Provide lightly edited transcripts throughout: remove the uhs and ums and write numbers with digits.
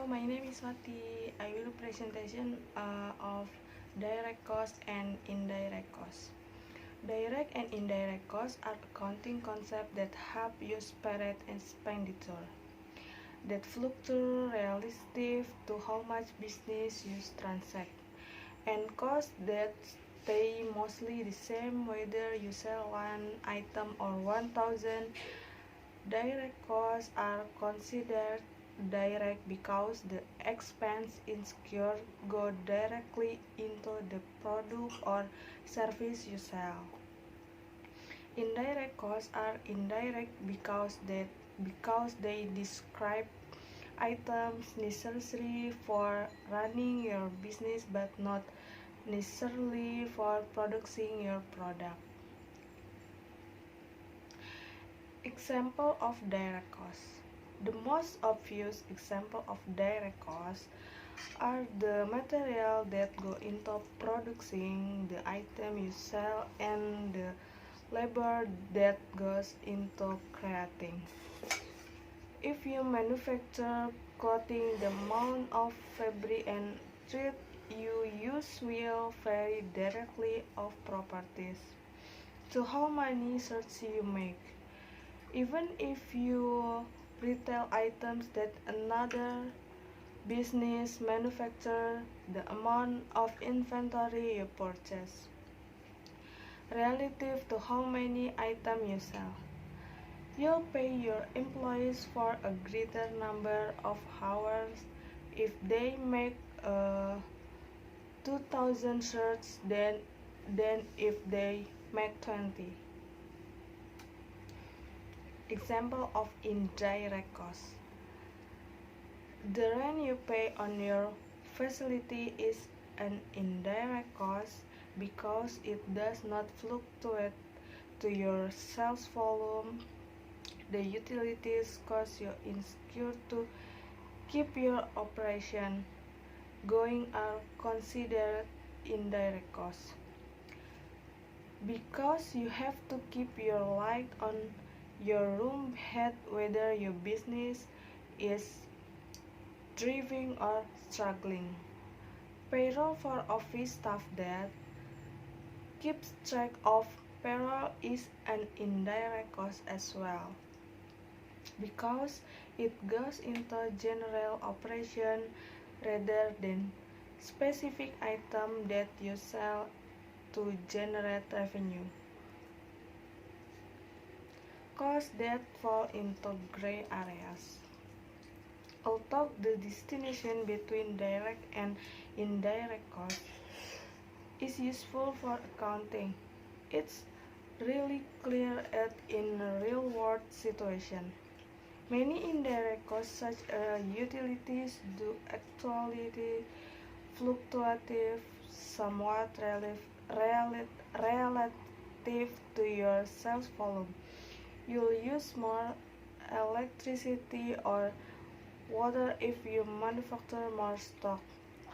my name is Wati. I will presentation of direct cost and indirect cost. Direct and indirect costs are accounting concepts that help you separate expenditure that fluctuate relative to how much business you transact, and costs that stay mostly the same whether you sell one item or 1,000. Direct costs are considered direct because the expense incurred go directly into the product or service you sell. Indirect costs are indirect because they describe items necessary for running your business but not necessarily for producing your product. Example of direct costs. The most obvious example of direct costs are the material that go into producing the item you sell and the labor that goes into creating. If you manufacture clothing, the amount of fabric and thread you use will vary directly of properties to how many shirts you make. Even if you retail items that another business manufacture, the amount of inventory you purchase relative to how many items you sell. You'll pay your employees for a greater number of hours if they make 2,000 shirts than if they make 20. Example of indirect costs. The rent you pay on your facility is an indirect cost because it does not fluctuate to your sales volume. The utilities costs you incur to keep your operation going are considered indirect costs because you have to keep your light on your room head whether your business is thriving or struggling. Payroll for office staff that keeps track of payroll is an indirect cost as well because it goes into general operation rather than specific item that you sell to generate revenue. Costs that fall into gray areas. Although the distinction between direct and indirect costs is useful for accounting, it's really clear in a real-world situation. Many indirect costs such as utilities do actually fluctuate somewhat relative to your sales volume. You'll use more electricity or water if you manufacture more stock.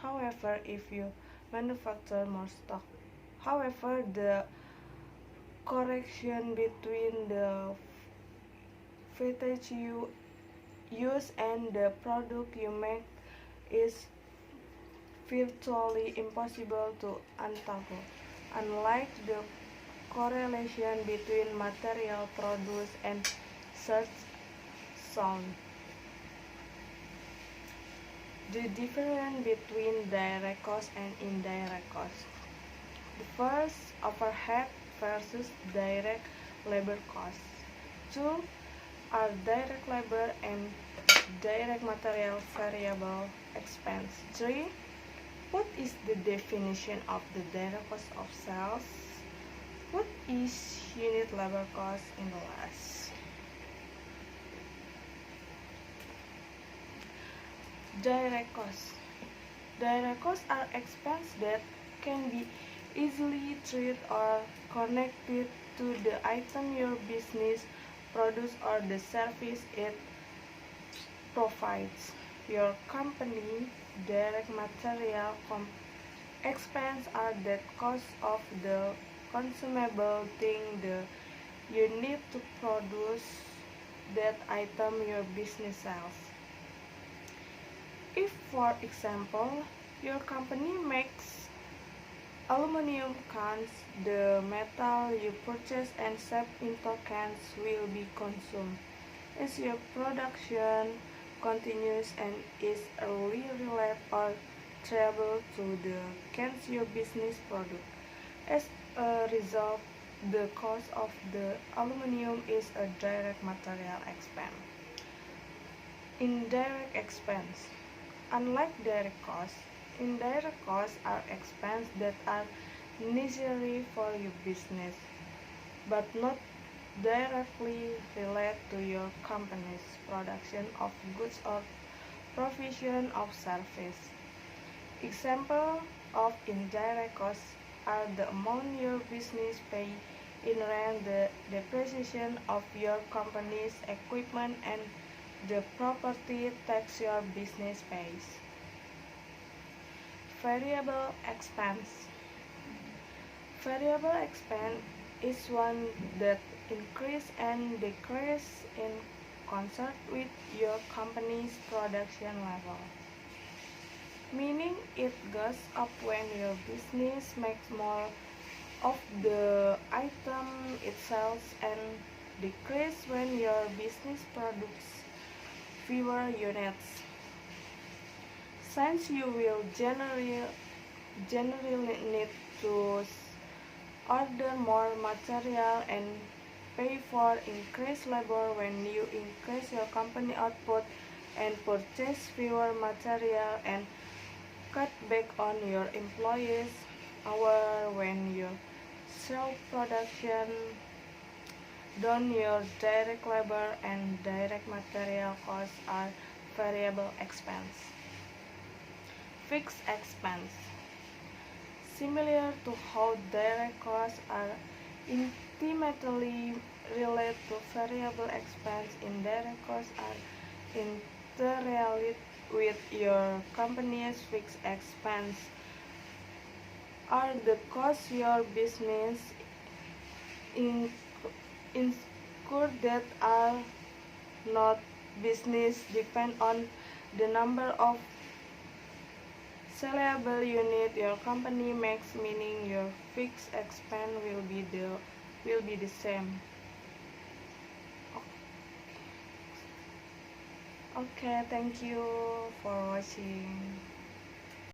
However, if you manufacture more stock, however, the correction between the footage you use and the product you make is virtually impossible to untangle, unlike the correlation between material produced and search sound. The difference between direct cost and indirect cost. The first, overhead versus direct labor costs. Two are direct labor and direct material variable expense. Three, what is the definition of the direct cost of sales? What is unit labor cost in the last? Direct costs. Direct costs are expenses that can be easily traced or connected to the item your business produces or the service it provides. Your company direct material expense are the cost of the consumable thing you need to produce that item your business sells. If, for example, your company makes aluminum cans, the metal you purchase and shape into cans will be consumed. As your production continues and is early related or travel to the cans your business product. As a result, the cost of the aluminum is a direct material expense. Indirect expense. Unlike direct costs, indirect costs are expenses that are necessary for your business, but not directly related to your company's production of goods or provision of service. Examples of indirect costs are the amount your business pay in rent, the depreciation of your company's equipment, and the property tax your business pays. Variable expense. Variable expense is one that increase and decrease in concert with your company's production level. Meaning it goes up when your business makes more of the item it sells and decrease when your business produces fewer units. Since you will generally need to order more material and pay for increased labor when you increase your company output and purchase fewer material and cut back on your employees' hours when you sell production down, your direct labor and direct material costs are variable expense. Fixed expense. Similar to how direct costs are intimately related to variable expense, indirect costs are interrelated with your company's fixed expense. Are the costs your business incur that are not business depend on the number of sellable unit your company makes, meaning your fixed expense will be the same. Okay, thank you for watching.